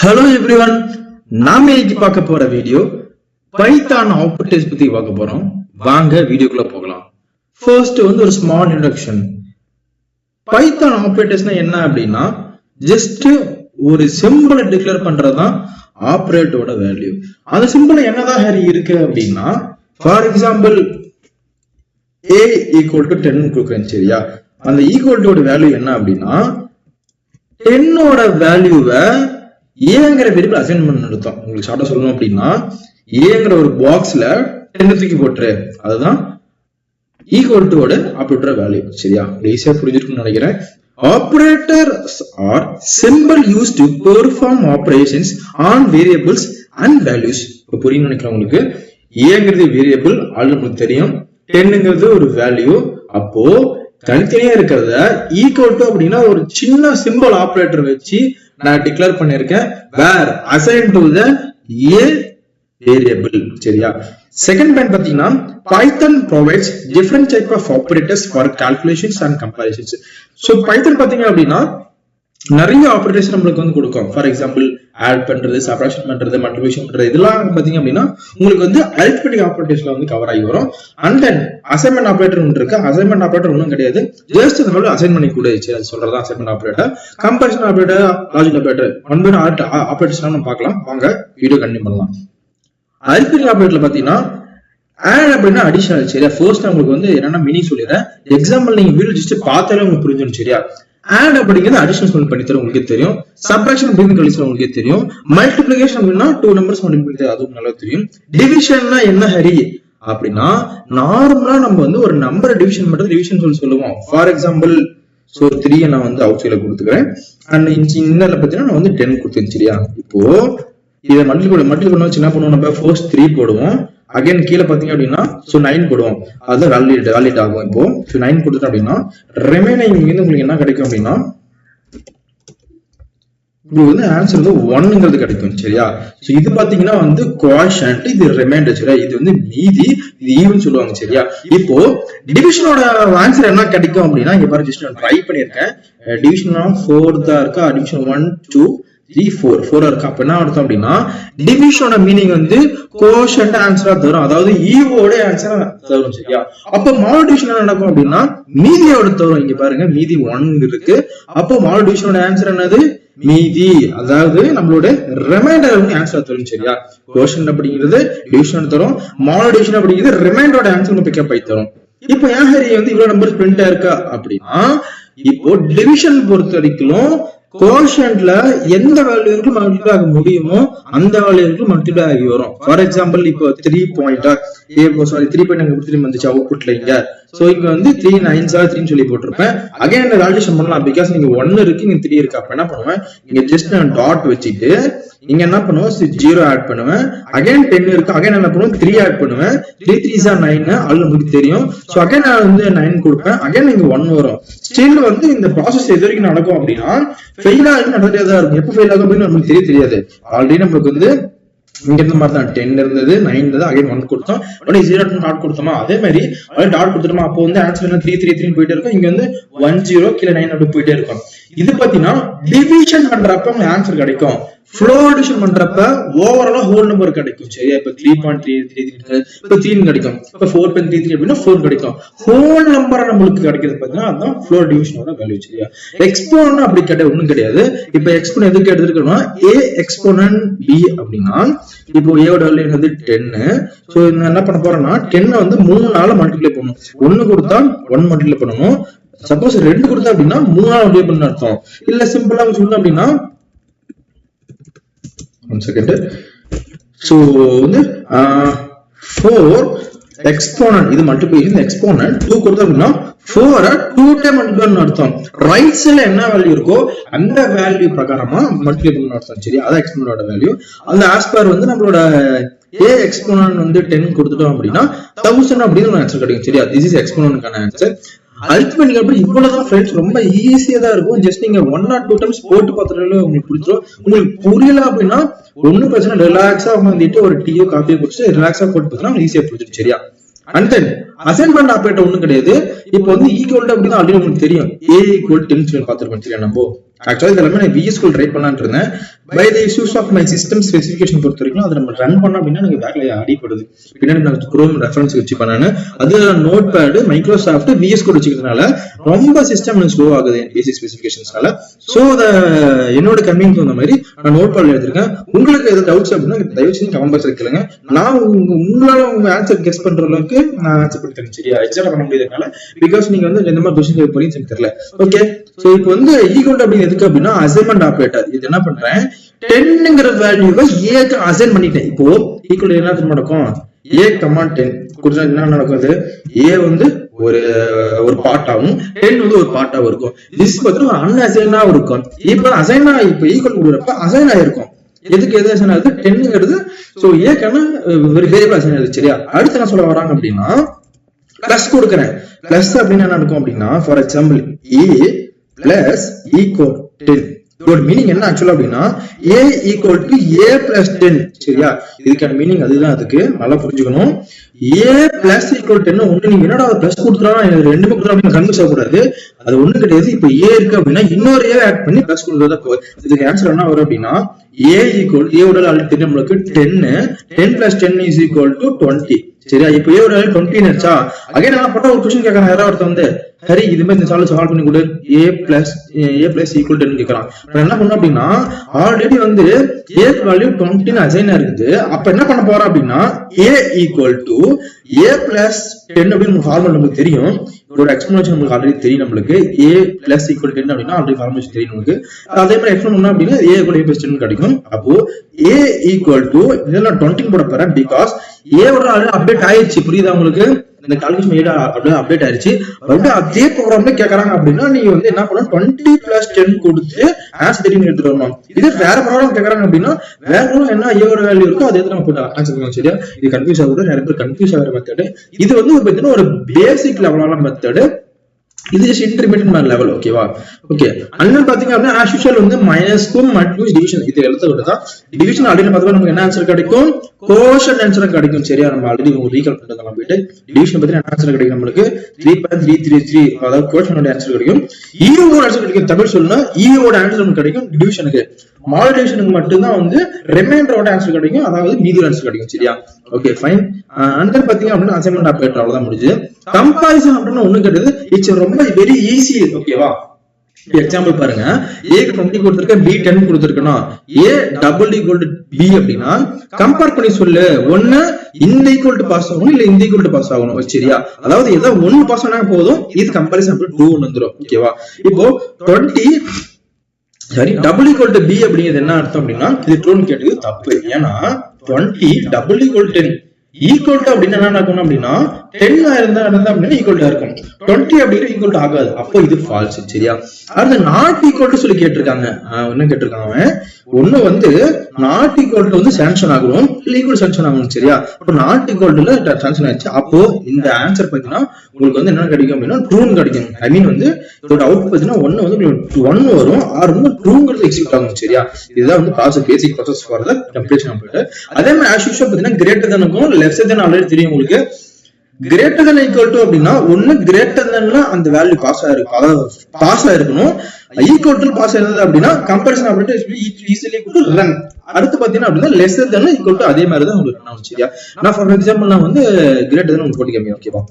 Hello everyone, நாம இன்னைக்கு பார்க்க போற வீடியோ பைத்தான் ஆப்பரேட்டர்ஸ் பத்தி பார்க்க போறோம். வாங்க வீடியோக்குள்ள போகலாம். ஃபர்ஸ்ட் ஒரு ஸ்மால் இன்ட்ரோடக்ஷன். பைத்தான் ஆப்பரேட்டர்ஸ்னா என்ன அப்படின்னா ஜஸ்ட் ஒரு சிம்பிளை டிக்ளேர் பண்றதுதான் ஆப்பரேட்டரோட வேல்யூ. அந்த சிம்பிள் என்னதான் ஹரி இருக்கு அப்படின்னா for example a equal to 10 கொடுக்குறேன் சரியா. அந்த ஈக்குவல் டு வேல்யூ என்ன அப்படின்னா 10 வேல்யூவை ஏங்கிற வேரியபிள் அசைன் பண்ண அர்த்தம். உங்களுக்கு ஷார்ட்டா சொல்லணும் அப்படின்னா ஏங்கிற ஒரு பாக்ஸ்ல 10 தூக்கி போட்டுரு, அதுதான் ஈக்குவல் டு ஆப்பரேட்டர் வேல்யூ சரியா. ஈஸியா புரிஞ்சிருக்கும்னு நினைக்கிறேன். Operators are simple use to perform operations on variables and values. இப்போ புரியும் நினைக்கிறேன் உங்களுக்கு. ஏங்கிறது வேரியபிள் ஆல்ரெடி உங்களுக்கு தெரியும், 10ங்கிறது ஒரு வேல்யூ. அப்போ தனித்தனியா இருக்கிறத ஈக்குவல் டு அப்படின்னா ஒரு சின்ன சிம்பிள் ஆபரேட்டர் வச்சு நான் டிக்ளேர் பண்ணிருக்கேன் where assign to the a variable சரியா. செகண்ட் பாயிண்ட் பாத்தீங்கன்னா Python provides different type of operators for calculations and comparisons. So Python பாத்தீங்க அப்படின்னா நிறைய ஆபரேட்டர்ஸ் நம்மளுக்கு கொடுக்கும். ஃபார் எக்ஸாம்பிள் ஆட் பண்றது, சப்ட்ராக்ஷன் பண்றது, மல்டிப்ளிகேஷன் பண்றது, இதெல்லாம் பாத்தீங்க அப்படின்னா உங்களுக்கு அரித்மெட்டிக் ஆபரேட்டர்ஸ்ல கவர் ஆகி வரும். அண்ட் தென் அசைன்மெண்ட் ஆபரேட்டர் ஒன்று இருக்கு. அசைன்மெண்ட் ஆபரேட்டர் ஒன்றும் கிடையாது, ஜஸ்ட் இந்த மாதிரி அசைன் பண்ணி கூட சொல்றதா assignment operator. Comparison operator, logic operator, ஒன்பது ஆபரேட்டர்ஸ் நம்ம பார்க்கலாம். வாங்க வீடியோ கண்டினியூ பண்ணலாம். அரித்மெட்டிக் ஆபரேட்டர்ல பாத்தீங்கன்னா ஆட் அப்படின்னா அடிஷனல் சரியா. ஃபர்ஸ்ட் உங்களுக்கு என்னன்னா மீனிங் சொல்லிடுறேன். எக்ஸாம்பிள் நீங்க வீடியோ ஜஸ்ட் பார்த்தாலே உங்களுக்கு புரிஞ்சிடும் சரியா. ஆட் அப்படிங்கிறது அடிஷனல் சொல்லி பண்ணி தரும் உங்களுக்கு தெரியும். சப்ட்ராக்ஷன் அப்படின்னு கழிச்சு உங்களுக்கு தெரியும். மல்டிப்ளிகேஷன் அப்படின்னா 2 நம்பர்ஸ் மல்டிப்ளை அதுவும் நல்லா தெரியும். டிவிஷன்னா என்ன ஹரி அப்படின்னா நார்மலா நம்ம ஒரு நம்பர் டிவிஷன் மட்டும் டிவிஷன் சொல்லி சொல்லுவோம். ஃபார் எக்ஸாம்பிள் 3 நான் அவுட் சைட்ல கொடுத்துக்கிறேன். அண்ட் இன்னர்ல பாத்தீங்கன்னா நான் 10 கொடுத்தேன் சரியா. இப்போ இதை மல்டிபிள் பண்ண வச்சு என்ன பண்ணுவோம், நம்ம ஃபர்ஸ்ட் 3 போடுவோம். அகைன் கீழே பாத்தீங்க அப்படின்னா 9 போடுவோம். அதுதான் வேலிட் ஆகும். இப்போ 9 கொடுத்தோம் அப்படின்னா ரிமைனிங் உங்களுக்கு என்ன கிடைக்கும் அப்படின்னா உங்களுக்கு ஆன்சர் 1ங்கிறது கிடைக்கும் சரியா. சோ இது பாத்தீங்கன்னா குவாஷன்ட், இது ரிமைண்டர் சரியா. இது மீதி, இது ஈவன் சொல்லுவாங்க சரியா. இப்போ டிவிஷனோட ஆன்சர் என்ன கிடைக்கும் அப்படின்னா இங்க பாருங்க, ஜஸ்ட் நான் ட்ரை பண்ணிருக்கேன். டிவிஷன் 4 தான் இருக்கா. டிவிஷன் 1 2 3 4 இருக்கு. அப்ப என்ன அர்த்தம் அப்படின்னா டிவிஷனோட மீனிங் கோஷன்ட் ஆன்சரா தரும், அதாவது ஈவோட ஆன்சரா தரும் சரியா. அப்ப மாடல் டிவிஷன் என்ன நடக்கும் அப்படின்னா மீதியோட தரும். இங்க பாருங்க மீதி 1 இருக்கு. அப்போ மாடல் டிவிஷனோட ஆன்சர் என்னது, மீதி, அதாவது நம்மளோட ரிமைண்டர் ஆன்சர் தரும் சரியா. கோஷன்ட் அப்படிங்கிறது டிவிஷன் தரும், மாடல் டிவிஷன் அப்படிங்கிறது ரிமைண்டரோட ஆன்சர் பிக்கப் ஆகி தரும். இப்போ ஏன் ஹரி இவ்வளவு நம்பர் பிரிண்ட் ஆயிருக்கா அப்படின்னா இப்போ டிவிஷன் பொறுத்த வரைக்கும் கோஷன்ட்ல எந்த வேல்யூக்கு மல்டிப்ளை ஆக முடியுமோ அந்த வேல்யூக்கு மல்டிப்ளை ஆகி வரும். ஃபார் எக்ஸாம்பிள் இப்போ 3 பாயிண்ட் வந்துச்சு அவுட்புட்ல இங்க. சோ இங்க 3 9s 3 சொல்லி போட்டிருப்பேன். அகைன் வேலிடேஷன் பண்ணலாம் பிகாஸ் நீங்க 1 இருக்கு இங்க 3 இருக்கு. அப்ப என்ன பண்ணுவேன், இங்க ஜஸ்ட் நான் டாட் வச்சுட்டு இங்க என்ன பண்ணுவோம் 0 ஆட் பண்ணுவேன். அகைன் 10 இருக்கு. அகைன் என்ன பண்ணுவோம் 3 ஆட் பண்ணுவேன். 3 3s 9 அது உங்களுக்கு தெரியும். சோ அகைன் நான் 9 கொடுப்பேன். அகைன் இங்க 1 வரும். ஸ்டில் இந்த ப்ராசஸ் எது வரைக்கும் நடக்கும் அப்படின்னா ஃபெயில் ஆகி நடந்துட்டே தான் இருக்கும். எப்ப ஃபெயில் ஆகும் அப்படின்னு நமக்கு தெரியாது. ஆல்ரெடி நம்மளுக்கு இங்க இருந்த மாதிரி தான் 10 இருந்தது, 9 இருந்தது, அகைன் 1 கொடுத்தோம். உடனே 0 டாட் கொடுத்தோமா, அதே மாதிரி டாட் கொடுத்துட்டோமா. அப்போ ஆன்சர் 3 3 3 போயிட்டே இருக்கும். இங்க 1 0 கீழே 9 அப்படி போயிட்டே இருக்கும். இது பாத்தீங்கன்னா டிவிஷன் பண்றப்ப உங்களுக்கு ஆன்சர் கிடைக்கும். ஃப்ளோ டிவிஷன் பண்றப்ப ஓவராலா ஹோல் நம்பர் கிடைக்கும் சரியா. இப்ப 3.333 இப்ப 3 கிடைக்கும். இப்ப 4.33 அப்படின்னா 4 கிடைக்கும். ஹோல் நம்பர் நம்மளுக்கு கிடைக்கிறது பாத்தீங்கன்னா அதான் ஃப்ளோ டிவிஷனோட வேல்யூ சரியா. எக்ஸ்போனன்ட் அப்படி கிடையாது, ஒண்ணும் கிடையாது. இப்ப எக்ஸ்போனன்ட் எதுக்கு எடுத்துக்கணும்னா a எக்ஸ்போனன்ட் b அப்படின்னா இப்போ a ஓட வேல்யூ 10. சோ என்ன பண்ண போறேன்னா 10 3 ஆல மல்டிப்ளை பண்ணணும். 1 கொடுத்தா 1 மல்டிப்ளை பண்ணணும். சப்போஸ் 2 கொடுத்தா அப்படின்னா 3 ஆல மல்டிப்ளை பண்ண அர்த்தம். இல்ல சிம்பிளா சொல்லணும் அப்படின்னா 1 second. So 4 exponent இது மல்டிப்ளிகேஷன் எக்ஸ்போனன்ட் 2 கொடுத்தா அப்படின்னா 4 2 டைம் மல்டிப்ளை பண்ண அர்த்தம். ரைட் சைடுல என்ன வேல்யூ இருக்கோ அந்த வேல்யூ பிரகாரமா மல்டிப்ளை பண்ண அர்த்தம் சரி. அதான் எக்ஸ்போனன்ட்டோட வேல்யூ. அந்த ஆஸ்பர் நம்மளோட a எக்ஸ்போனன்ட் 10 கொடுத்துட்டோம் அப்படின்னா 1000 அப்படின்னு ஆன்சர் கிடைக்கும் சரியா. திஸ் இஸ் எக்ஸ்போனன்ட்கான ஆன்சர். அல்டிமேட்லி அப்படி இவ்வளவுதான் ஃப்ரெண்ட்ஸ், ரொம்ப ஈஸியா தான் இருக்கும். ஜஸ்ட் நீங்க 1 or 2 டைம்ஸ் போட்டு பார்த்தாலே உங்களுக்கு பிடிச்சிரும். உங்களுக்கு புரியல அப்படின்னா ஒன்னும் பிரச்சனை, ரிலாக்ஸா வந்துட்டு ஒரு டீயோ காஃபியோ குடிச்சு ரிலாக்ஸா போட்டு பார்த்தா ஈஸியா பிடிச்சிடும் சரியா. அண்ட் தென் அசைன்மெண்ட் ஆபரேட்டர் ஒண்ணும் கிடையாது. இப்போ ஈக்குவல் அப்படின்னா ஆல்ரெடி உங்களுக்கு தெரியும். a = 10 பார்த்திருக்கோம் சரியா. நம்ம ஆக்சுவலா இதெல்லாமே நான் VS Code ரைட் பண்ணலான்னு இருந்தேன். By the issues of my system specification பொறுத்த வரைக்கும் அதை நம்ம ரன் பண்ணோம் அப்படின்னா எனக்கு வேலையை அடிப்படுது. பின்னாடி நான் குரோம் ரெஃபரன்ஸ் வச்சு பண்ணேன்னு அது Notepad Microsoft VS Code வச்சுக்கிறதுனால ரொம்ப சிஸ்டம் ஸ்லோ ஆகுது பேசிக் ஸ்பெசிஃபிகேஷன்ஸ்னால. ஸோ என்னோட கன்வீனியன்ஸ் அந்த மாதிரி நான் நோட் பேட்ல எடுத்திருக்கேன். உங்களுக்கு எதாவது டவுட்ஸ் அப்படின்னா தயவு செஞ்சு கமெண்ட் பாக்ஸ்ல கேளுங்க. நான் உங்களால உங்க ஆன்சர் கெஸ் பண்ற அளவுக்கு நான் ஆன்சர் பண்ணி தரேன். சரியா, எக்ஸாக்டா பண்ண முடியாதுனால பிகாஸ் நீங்க வந்து எந்த மாதிரி கொஸ்டின் போறீங்கன்னு எனக்கு தெரியல. ஓகே, சோ இப்போ வந்து ஈக்குவல் அப்படின்னு எதுக்கு அப்படின்னா அசைன்மெண்ட் ஆபரேட்டர். இது என்ன பண்றேன், 10ங்கிற வேல்யூவை ஏக்கு அசைன் பண்ணிட்டேன். இப்போ ஈக்குவல் என்ன நடக்கும், a, 10 கொடுத்தா என்ன நடக்கும், அது a வந்து ஒரு பார்ட் ஆகும், 10 வந்து ஒரு பார்ட்டாவும் இருக்கும். திஸ் பார்த்தா அன்அசைனா இருக்கும். இப்ப அசைனா இப்ப ஈக்குவல் கொடுக்குறப்ப அசைன் ஆயிருக்கும். எதுக்கு எது அசைன் ஆகுது, 10ங்கிறது சோ ஏக்கான ஒரு வேரியபிள் அசைன் ஆகுது. சரியா, அடுத்து என்ன சொல்ல வராங்க அப்படின்னா பிளஸ் கொடுக்குறேன். பிளஸ் அப்படின்னு என்ன நடக்கும் அப்படின்னா for example a plus equal 10 இதோட மீனிங் என்ன ஆக்சுவலா அப்படின்னா a equal to a plus 10. சரியா, இதுக்கான மீனிங் அதுதான். அதுக்கு நல்லா புரிஞ்சுக்கணும். a பிளஸ் ஈக்குவல் 10 ஒண்ணு நீங்க என்னடா பிளஸ் கொடுத்துறாங்க எனக்கு ரெண்டுமே கொடுத்துறோம் அப்படின்னு கன்ஃபியூஸ் ஆகக்கூடாது. அது ஒண்ணு கிடையாது. இப்ப a இருக்கு அப்படின்னா இன்னொரு a ஆட் பண்ணி பிளஸ் கொடுக்குறதா போகுது. இதுக்கு ஆன்சர் என்ன வரும் அப்படின்னா a ஈக்குவல் a ஓட ஆல்ரெடி தெரியும் நம்மளுக்கு 10 பிளஸ் 10 இஸ் ஈக்குவல் டு 20. சரியா, இப்ப a ஓட 20 நினைச்சா அகைன் என்ன பண்ண ஒரு क्वेश्चन கேக்குறாங்க யாராவது ஒருத்தர் வந்து சரி இது மாதிரி இந்த சால்வ் பண்ணி கொடு a பிளஸ் ஈக்குவல் 10 கேக்குறான். என்ன பண்ணோம் அப்படின்னா ஆல்ரெடி வந்து a வேல்யூ 20 அசைன் இருக்குது. அப்ப என்ன பண்ண போறோம் அப்படின்னா a equal to a plus 10 அப்படின்னு ஃபார்முலா நமக்கு தெரியும். இதோட எக்ஸ்பிளனேஷன் நமக்கு ஆல்ரெடி தெரியும். நம்மளுக்கு a பிளஸ் ஈக்குவல் 10 அப்படின்னா ஆல்ரெடி ஃபார்முலேஷன் தெரியும் நமக்கு. அதே மாதிரி எக்ஸ்பிளன் பண்ணோம் அப்படின்னா a ஈக்குவல் a பிளஸ் 10 கிடைக்கும். அப்போ a ஈக்குவல் டு இதெல்லாம் 20 போட போறேன் பிகாஸ் a ஓட ஆல்ரெடி அப்டேட் ஆயிடுச்சு. புரியுதா உங்களுக்கு, இந்த கால்குலேஷன் அப்டேட் ஆயிருச்சு. அதே ப்ரோக்ராம்ல கேக்குறாங்க அப்படின்னா நீங்க வந்து என்ன பண்ணணும் 20 பிளஸ் 10 கொடுத்து ஆன்சர் தெரியும் எடுத்துட்டு வரணும். இது வேற ப்ரோக்ராம் கேக்குறாங்க அப்படின்னா வேற என்ன a ஓட வேல்யூ இருக்கோ அதே நம்ம போட்டு ஆன்சர் பண்ணலாம். சரியா, இது கன்ஃபியூஸ் ஆகுது, நிறைய பேர் கன்ஃபியூஸ் ஆகிற மெத்தட். இது வந்து பாத்தீங்கன்னா ஒரு பேசிக் லெவலான மெத்தட். இது ஜஸ்ட் இன்டர்மீடியட் லெவல். ஓகேவா, ஓகே. அண்ணன் பாத்தீங்க அப்படின்னா ஆஸ் யூசுவல் வந்து மைனஸ்க்கும் மற்றும் டிவிஷன் இது எழுத்து தான். டிவிஷன் ஆல்ரெடி பார்த்தா நமக்கு என்ன ஆன்சர் கிடைக்கும், கோஷன் ஆன்சர் கிடைக்கும். சரியா, நம்ம ஆல்ரெடி ரீகால் பண்ணிட்டு போயிட்டு டிவிஷன் பத்தி என்ன ஆன்சர் கிடைக்கும் நம்மளுக்கு 3.333 அதாவது கோஷனோட ஆன்சர் கிடைக்கும். ஈவோட ஆன்சர் கிடைக்கும். தமிழ் சொல்லணும் ஈவோட ஆன்சர் நமக்கு கிடைக்கும். டிவிஷனுக்கு மாடுலேஷனுக்கு மட்டும்தான் வந்து ரிமைண்டரோட ஆன்சர் கிடைக்கும், அதாவது மீதி ஆன்சர் கிடைக்கும். சரியா, ஓகே ஃபைன். அந்த பாத்தீங்க அப்படின்னா அசைன்மெண்ட் ஆபரேட்டர் அவ்வளவுதான் முடிஞ்சு. கம்பாரிசன் அப்படின்னா ஒண்ணு கிடையாது, இட்ஸ் ரொம்ப வெரி ஈஸி. ஓகேவா, எக்ஸாம்பிள் பாருங்க, a க்கு 20 கொடுத்திருக்க b 10 கொடுத்திருக்கணும். a double equal to b அப்படின்னா கம்பேர் பண்ணி சொல்லு, ஒண்ணு இந்த ஈக்குவல் டு பாஸ் ஆகணும் இல்ல இந்த ஈக்குவல் டு பாஸ் ஆகணும். சரியா, அதாவது ஏதோ ஒன்னு பாஸ் ஆனா போதும், இது கம்பாரிசன் 2 வந்துரும். ஓகேவா, இப்போ 20 சரி டபுள் ஈக்குவல் டு b அப்படிங்கிறது என்ன அர்த்தம் அப்படின்னா இது ட்ரூன்னு கேட்டது தப்பு. ஏன்னா 20 டபுள் ஈக்குவல் 10 ஈக்குவல் டு அப்படின்னு என்ன நடக்கணும் அப்படின்னா 10 இருந்தா அப்படின்னா ஈக்குவல் டு இருக்கும். 20 அப்படிங்கிற ஈக்குவல் டு ஆகாது, அப்போ இது ஃபால்ஸ். சரியா, அடுத்து நாட் ஈக்குவல் டு சொல்லி கேட்டிருக்காங்க. என்ன கேட்டிருக்காங்க அவன், ஒண்ணு வந்து நாட் ஈக்குவல் டு வந்து சாங்ஷன் ஆகணும் இல்ல ஈக்குவல் சாங்ஷன் ஆகணும். சரியா, இப்போ நாட் ஈக்குவல் டு சாங்ஷன் ஆயிடுச்சு. அப்போ இந்த ஆன்சர் பாத்தீங்கன்னா உங்களுக்கு வந்து என்ன கிடைக்கும் அப்படின்னா ட்ரூன்னு கிடைக்கும். ஐ மீன் வந்து இதோட அவுட் பாத்தீங்கன்னா ஒன்னு வந்து 1 வரும், ஆர் வந்து ட்ரூங்கிறது எக்ஸிக்யூட் ஆகும். சரியா, இதுதான் வந்து process, basic process for the completion operator. அதே மாதிரி ஆஸ் யூசுவல் பாத்தீங்கன்னா கிரேட்டர் தென் இருக்கும், லெஸ்ஸர் தென் ஆல்ரெடி தெரியும் உங்களுக்கு. கிரேட்டர் தென் ஈக்குவல் டு அப்படின்னா ஒண்ணு கிரேட்டர் தென்ல அந்த வேல்யூ பாஸ் ஆயிருக்கும், அதாவது பாஸ் ஆயிருக்கணும். ஈக்குவல் டு பாஸ் ஆயிருந்தது அப்படின்னா comparison operator easily equal to run. அடுத்து பாத்தீங்கன்னா அப்படின்னா லெஸ்ஸர் தென் ஈக்குவல் டு அதே மாதிரி தான் உங்களுக்கு ரன் ஆகும். சரியா, நான் ஃபார் எக்ஸாம்பிள் நான் வந்து கிரேட்டர் தென் உங்களுக்கு போட்டு காமிக்கிறேன். ஓகேவா,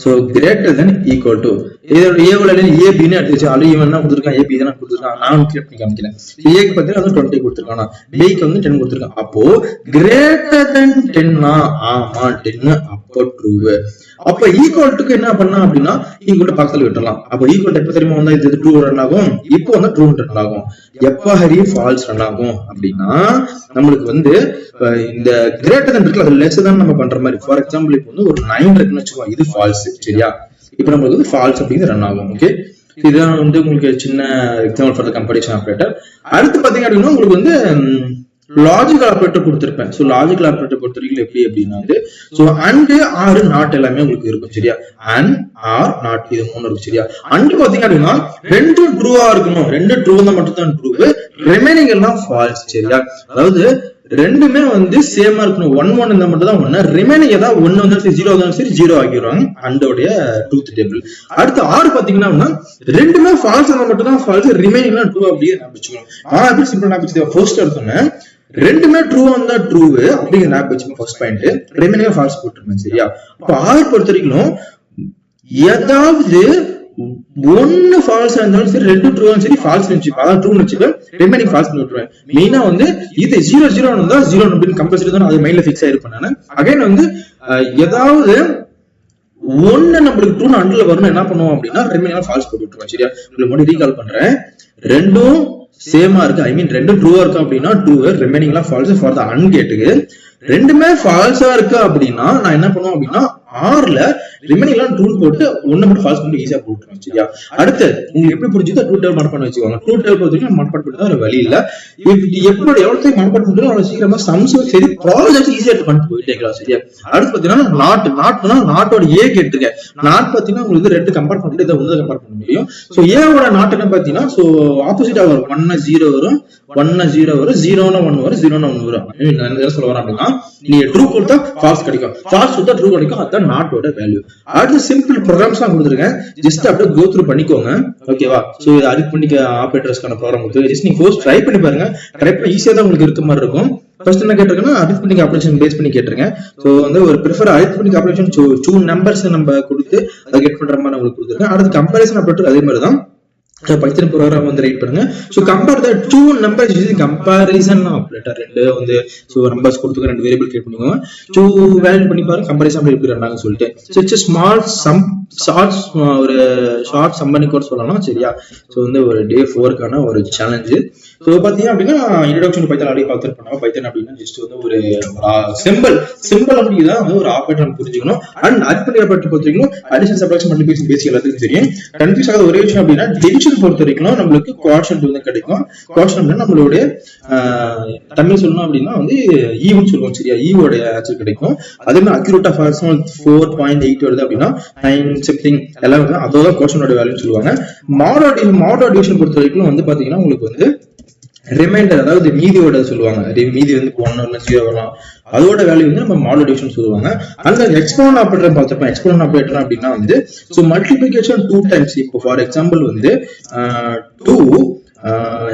so greater than equal to இதோட a ஓட a b ன்னு எடுத்துச்சு. ஆல்ரெடி இவன் என்ன கொடுத்திருக்கான், a b தான கொடுத்திருக்கான். நான் கிரியேட் பண்ணி காமிக்கிறேன். a க்கு பாத்தீங்கன்னா அது 20 கொடுத்திருக்கானா, b க்கு வந்து 10 கொடுத்திருக்கான். அப்போ கிரேட்டர் தென் 10 னா ஆமா 10 அப்போ ட்ரூ. அப்ப ஈக்குவல் டுக்கு என்ன பண்ணா அப்படின்னா ஈக்குவல் டு பக்கத்துல விட்டுறலாம். அப்ப ஈக்குவல் டு எப்ப தெரியுமா வந்தா இது ட்ரூ ரன் ஆகும், இப்போ வந்து ட்ரூ ரன் ஆகும். எப்ப ஹரி ஃபால்ஸ் ரன் ஆகும் அப்படின்னா நம்மளுக்கு வந்து இந்த கிரேட்டர் தென் இருக்குல்ல அது லெஸ் தான் நம்ம பண்ற மாதிரி. ஃபார் எக்ஸாம்பிள் இப்போ வந்து ஒரு 9 இருக்குன்னு வச்சுக்கோ, இது ஃபால்ஸ். சரியா, இப்போ நம்மளுக்கு வந்து ஃபால்ஸ் அப்படிங்கிறது ரன் ஆகும். ஓகே, இதுதான் வந்து உங்களுக்கு சின்ன example for the comparison operator. அடுத்து பாத்தீங்க அப்படின்னா உங்களுக்கு வந்து லாஜிக்கல் ஆபரேட்டர் கொடுத்திருப்பேன். சோ லாஜிக்கல் ஆபரேட்டர் பொறுத்தவரைக்கும் எப்படி அப்படின்னா வந்து சோ அண்ட் ஆர் நாட் எல்லாமே உங்களுக்கு இருக்கும். சரியா, அண்ட் ஆர் நாட் இது 3 இருக்கும். சரியா, அண்ட் பாத்தீங்க அப்படின்னா 2 ட்ரூவா இருக்கணும், 2 ட்ரூ தான் மட்டும் தான் ட்ரூ, ரிமைனிங் எல்லாம் ஃபால்ஸ். சரியா, அதாவது ரெண்டுமே வந்து சேமா இருக்கணும். 1 1 இருந்தா மட்டும் தான் ஒண்ணு. ரிமைனிங் ஏதாவது ஒண்ணு வந்தாலும் சரி 0 வந்தாலும் சரி 0 ஆக்கிடுவாங்க அண்டோடைய ட்ரூத் டேபிள். அடுத்து 6 பாத்தீங்கன்னா ரெண்டுமே ஃபால்ஸ் இருந்தா மட்டும் தான் ஃபால்ஸ், ரிமைனிங்லாம் ட்ரூ அப்படியே ஞாபகம். எப்படி சிம்பிள் ஞாபகம் ஃபர்ஸ்ட் எடுத்தோன்னே ரெண்டுமே ட்ரூ வந்தா ட்ரூ அப்படிங்கிற ஞாபகம் வச்சுக்கோங்க ஃபர்ஸ்ட் பாயிண்ட். ரிமைனிங் ஃபால்ஸ் போட்டுருங்க சரியா. அப்ப 6 பொறுத்த வரைக்கும் ஏதாவது ஒன்னு ஃபால்ஸா இருந்தாலும் சரி 2 ட்ரூவும் சரி ஃபால்ஸ் வச்சுப்பேன். அதாவது ட்ரூ வச்சுப்பேன், ரிமைனிங் ஃபால்ஸ் விட்டுருவேன். மெயினா வந்து இது 0 0 இருந்தா 0 அப்படின்னு கம்பல்சரி தான் அது மைண்ட்ல ஃபிக்ஸ் ஆயிருப்பேன் நான். அகைன் வந்து ஏதாவது ஒன்னு நம்மளுக்கு ட்ரூ அண்டர்ல வரணும் என்ன பண்ணுவோம் அப்படின்னா ரிமைனிங் ஃபால்ஸ் போட்டு விட்டுருவேன் சரியா. உங்களுக்கு மட்டும் ரீகால் பண்றேன், ரெண்டும் சேமா இருக்கு, ஐ மீன் ரெண்டும் ட்ரூவா இருக்கு அப்படின்னா ட்ரூ, ரிமைனிங்லாம் ஃபால்ஸ் ஃபார் த அன்கேட்டுக்கு. ரெண்டுமே ஃபால்ஸா இருக்கு அப்படின்னா நான் என்ன பண்ணுவோம் அப்படின்னா 6ல ரிமைனிங்லாம் ட்ரூ போட்டு ஒன்னு மட்டும் ஃபால்ஸ் பண்ணி ஈஸியா போட்டுருவோம் சரியா. அடுத்து உங்களுக்கு எப்படி புரிஞ்சுதோ ட்ரூ டேபிள் மனப்பாடம் வச்சுக்கோங்க. ட்ரூ டேபிள் பொறுத்த வரைக்கும் மனப்பாடம் பண்ணி தான் ஒரு வழி இல்ல. எப்படி எவ்வளவு மனப்பாடம் பண்றோம் அவ்வளவு சீக்கிரமா சம்ஸும் சரி ப்ராப்ளம்ஸ் ஈஸியா பண்ணிட்டு போயிட்டே இருக்கலாம் சரியா. அடுத்து பாத்தீங்கன்னா நாட்டோட ஏ கேட்டிருக்கேன். நாட் பாத்தீங்கன்னா உங்களுக்கு 2 கம்பேர் பண்ணிட்டு இதை ஒன்று கம்பேர் பண்ண முடியும். சோ ஏவோட நாட் என்ன பாத்தீங்கன்னா சோ ஆப்போசிட்டா வரும். 1 0 வரும், 1 0 வரும், 0 1 வரும், 0 1 வரும். என்ன சொல்ல வரேன் அப்படின்னா நீங்க ட்ரூ கொடுத்தா ஃபால்ஸ் கிடைக்கும், ஃபால்ஸ் கொடுத்தா ட்ரூ கிடைக்கும். அதான் நாட்டோட வேல்யூ. அடுத்து சிம்பிள் ப்ரோக்ராம்ஸ் தான் கொடுத்துருக்கேன், ஜஸ்ட் அப்படியே கோ த்ரூ பண்ணிக்கோங்க ஓகேவா. சோ இது அரித்மெட்டிக் ஆபரேட்டர்ஸ்க்கான ப்ரோக்ராம் கொடுத்து ஜஸ்ட் நீங்க கோர்ஸ் ட்ரை பண்ணி பாருங்க. ட்ரை பண்ண ஈஸியா தான் உங்களுக்கு இருக்க மாதிரி இருக்கும். ஃபர்ஸ்ட் என்ன கேட்டிருக்கேன்னா அரித்மெட்டிக் ஆபரேஷன் பேஸ் பண்ணி கேட்டிருக்கேன். சோ வந்து ஒரு ப்ரிஃபர் அரித்மெட்டிக் ஆபரேஷன் 2 நம்பர்ஸ் நம்ம கொடுத்து அதை கெட் பண்ற மாதிரி உங்களுக்கு கொடுத்துருக்கேன். அடுத்து கம்பேரிசன் ஆபரேட்டர் அதே மாதிரி தான் பைத்தன் ப்ரோக்ராம் வந்து ரைட் பண்ணுங்க. So compare the 2 numbers using comparison operator. ரெண்டு வந்து சோ நம்பர்ஸ் கொடுத்துக்க 2 வேரியபிள் கிரியேட் பண்ணிக்கோங்க. 2 வேல்யூ பண்ணி பாருங்க கம்பேரிசன் எப்படி பண்ணாங்க சொல்லிட்டு. சோ இட்ஸ் ஸ்மால் சம் ஒரு ஷார்ட் சம்பனி கோட் சொல்லலாம் சரியா. சோ வந்து ஒரு டே 4க்கான ஒரு சேலஞ்ச். சோ பாத்தீங்க அப்படின்னா இன்ட்ரோடக்ஷன் பைத்தன் ஆல்ரெடி பார்த்துருப்போம். பைத்தன் அப்படின்னா ஜஸ்ட் வந்து ஒரு சிம்பிள் அப்படிதான் வந்து ஒரு ஆபரேட்டர் புரிஞ்சுக்கணும். அண்ட் அரித்மெட்டிக் ஆபரேட்டர் பொறுத்த வரைக்கும் அடிஷன் சப்ட்ராக்ஷன் மல்டிப்ளிகேஷன் பேசிக் எல்லாத்துக்கும் தெரியும். கன்ஃபியூஸ் ஆகாத ஒரே விஷயம் அப்படின்னா டிவிஷன் பொறுத்த வரைக்கும் நம்மளுக்கு குவாட்ரண்ட் வந்து கிடைக்கும். குவாட்ரண்ட் நம்மளுடைய தமிழ் சொல்லணும் அப்படின்னா வந்து ஈவுன்னு சொல்லுவோம் சரியா. ஈவோட ஆன்சர் கிடைக்கும். அதே மாதிரி அக்யூரேட் ஆஃப் 4.8 வருது அப்படின்னா 9 சம்திங் எல்லாம் வந்து அதோட குவாட்ரண்டோட வேல்யூன்னு சொல்லுவாங்க. மாடோ டிவிஷன் பொறுத்த வரைக்கும் வந்து பாத்தீங்கன்னா உங்களுக்கு வந்து ரிமைண்டர் அதாவது மீதியோட சொல்லுவாங்க. மீதி வந்து 1 வரலாம் 0 வரலாம், அதோட வேல்யூ வந்து நம்ம மாடல் டிவிஷன் சொல்லுவாங்க. அந்த எக்ஸ்போனன்ட் ஆபரேட்டர் பார்த்திருப்போம். எக்ஸ்போனன்ட் ஆபரேட்டர் அப்படின்னா வந்து சோ மல்டிப்ளிகேஷன் 2 டைம்ஸ். இப்போ ஃபார் எக்ஸாம்பிள் வந்து 2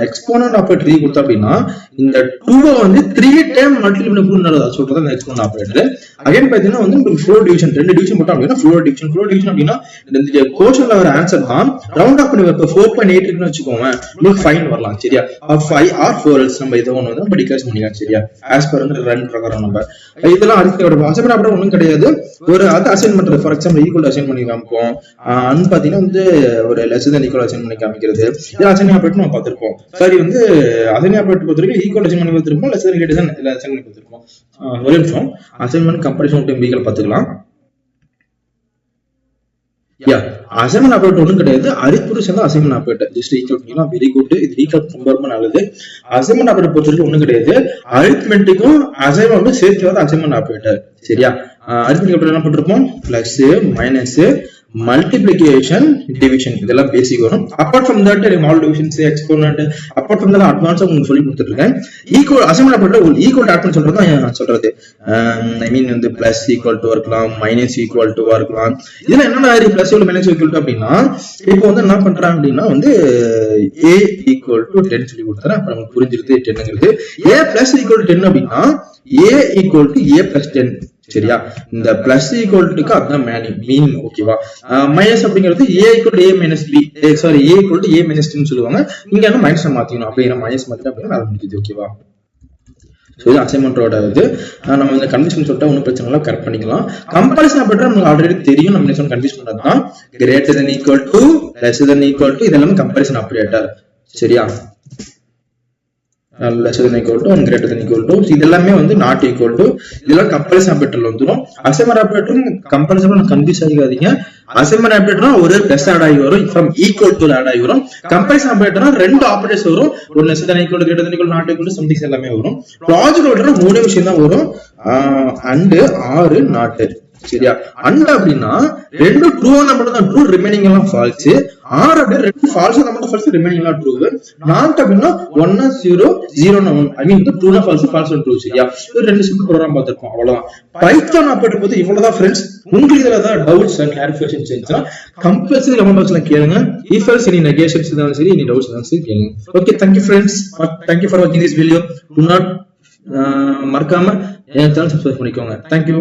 எக்ஸ்போனன்ட் ஆபரேட்டர் கொடுத்தா அப்படின்னா இந்த 2 வந்து 3 டைம் மல்டிப்ளை பண்ண சொல்றது அந்த எக்ஸ்போனன்ட் ஆபரேட்டர். அகைன் பாத்தீங்கன்னா வந்து உங்களுக்கு ஃப்ளோர் டிவிஷன் 2 டிவிஷன் மட்டும் அப்படின்னா ஃப்ளோர் டிவிஷன் அப்படின்னா இந்த கோஷன்ல வர ஆன்சர் தான் ரவுண்ட் ஆஃப் பண்ணி வைப்ப 4.8 இருக்குன்னு வச்சுக்கோங்க. உங்களுக்கு ஃபைன் வரலாம் சரியா. 5 or 4 எல்ஸ் நம்ம இதை ஒன்று வந்து படிக்காஸ் பண்ணிக்கலாம் சரியா. ஆஸ் பர் வந்து ரன் பிரகாரம் நம்ம இதெல்லாம் அரித்மெட்டிக் அசைன்மெண்ட் ஆபரேட்டர் ஒன்றும் கிடையாது. ஒரு அது அசைன் பண்றது ஃபார் எக்ஸாம்பிள் ஈக்குவல் அசைன் பண்ணி காமிப்போம். அண்ட் பாத்தீங்கன்னா வந்து ஒரு லெஸ் தென் ஈக்குவல் அசைன் பண்ணி காமிக்கிறது. இது அசைன் ஆபரேட்டர் நம்ம பார்த்திருப்போம். சரி வந்து அசைன் ஆபரேட்டர் பொறுத்த வரைக்கும் ஈக்குவல் அசைன் பண்ணி பார்த்திருப்போம், less than greater than assign பண்ணி பார்த்திருப்போம். ஒரு நிமிஷம் அசைன்மெண்ட் கம்பேரிசன் டைம் வீக்கல் பார்த்துக்கலாம். அசைன்மெண்ட் ஆபரேட்டர் ஒன்றும் கிடையாது, அரித்மெட்டிக் சேர்ந்த அசைன்மெண்ட் ஆபரேட்டர். ஜஸ்ட் ஈக்குவல் பண்ணீங்கன்னா வெரி குட். இது ரீகால் ரொம்ப நல்லது. அசைன்மெண்ட் ஆபரேட்டர் பொறுத்த வரைக்கும் ஒன்றும் கிடையாது, அரித்மெட்டிக்கும் அசைன்மெண்ட்டும் சேர்த்து வர அசைன்மெண்ட் ஆபரேட்டர் சரியா. அரித்மெட்டிக் ஆபரேட்டர் என்ன பண்ணிருப்போம், பிளஸ் மைனஸ் மல்டிப்ளிகேஷன் டிவிஷன் இதெல்லாம் பேசிக் வரும். Apart from that model divisions exponent apart from that அட்வான்ஸா உங்களுக்கு சொல்லி கொடுத்துட்டு இருக்கேன். Equal assignment operator equal add பண்ணி சொல்றது தான் சொல்றது. ஐ மீன் வந்து பிளஸ் ஈக்குவல் டு இருக்கலாம், மைனஸ் ஈக்குவல் டு இருக்கலாம். இதெல்லாம் என்ன மாதிரி பிளஸ் மைனஸ் ஈக்குவல் டு அப்படின்னா இப்போ வந்து என்ன பண்றாங்க அப்படின்னா வந்து a ஈக்குவல் டு 10 சொல்லி கொடுத்துறேன். அப்ப நமக்கு புரிஞ்சிருது 10ங்கிறது. a பிளஸ் ஈக்குவல் டு 10 அப்படின்னா a equal to a plus 10 சரியா. இந்த பிளஸ் ஈக்குவல்ட்டுக்கு அதான் மீன் ஓகேவா. மைனஸ் அப்படிங்கிறது a equal to a minus b sorry a equal to a minus 10 சொல்லுவாங்க. இங்க என்ன மைனஸ் மாத்திக்கணும் அப்படிங்கிற மைனஸ் மாத்திரம் அப்படின்னா வேலை முடியுது ஓகேவா. இது அசைன்மெண்டோட இது நம்ம இந்த கன்ஃபியூஷன் சொல்லிட்டா ஒன்றும் பிரச்சனை இல்லை, கரெக்ட் பண்ணிக்கலாம். கம்பேரிசன் ஆபரேட்டர் நமக்கு ஆல்ரெடி தெரியும். நம்ம கன்ஃபியூஸ் பண்ணதுதான் greater than equal to less than equal to இதெல்லாம் கம்பேரிசன் ஆபரேட்டர் சரியா. less than equal to and greater than equal to இதெல்லாமே வந்து not equal to இதெல்லாம் கம்பேரிசன் ஆபரேட்டர்ல வந்துரும். அசைன்மெண்ட் ஆபரேட்டர் கம்பேரிசன் கன்ஃபியூஸ் ஆகாதீங்க. அசைன்மெண்ட் ஆபரேட்டர்னா ஒரு பிளஸ் ஆட் ஆகி வரும், ஃப்ரம் ஈக்குவல் டு ஆட் ஆகி வரும். கம்பேரிசன் ஆபரேட்டர்னா 2 ஆபரேட்டர்ஸ் வரும், ஒரு less than equal to greater than equal to not equal to something எல்லாமே வரும். லாஜிக்கல் ஆபரேட்டர் 3 விஷயம் தான் வரும், and or not சரியா? அண்ட் அப்படின்னா ரெண்டு ட்ரூ மட்டும் தான் ட்ரூ, ரிமைனிங் எல்லாம் ஃபால்ஸ். ஆர் அப்படின்னா ரெண்டு ஃபால்ஸ் மட்டும் ஃபால்ஸ், ரிமைனிங் எல்லாம் ட்ரூ. நாட் அப்படின்னா 1 0 0 1. ஐ மீன் ட்ரூனா ஃபால்ஸ், ஃபால்ஸ் ட்ரூ. சரியா? இது ரெண்டு சிம்பிள் ப்ரோக்ராம் பார்த்திருக்கோம். அவ்வளவுதான். பைத்தான் ஆப்பரேட்டர் பத்தி இவ்வளவுதான் ஃப்ரெண்ட்ஸ். உங்களுக்கு இதுல ஏதாவது டவுட்ஸ் அண்ட் கிளாரிஃபிகேஷன்ஸ் இருந்துச்சுன்னா கம்பல்சரி கமெண்ட் பாக்ஸ்ல கேளுங்க. இஃப் எல்ஸ் எனி நெகேஷன்ஸ் இருந்தாலும் சரி, எனி டவுட்ஸ் இருந்தாலும் சரி கேளுங்க. Okay, thank you friends. Thank you for watching this video. Do not மறக்காம என் சேனல் சப்ஸ்கிரைப் பண்ணிக்கோங்க. Thank you.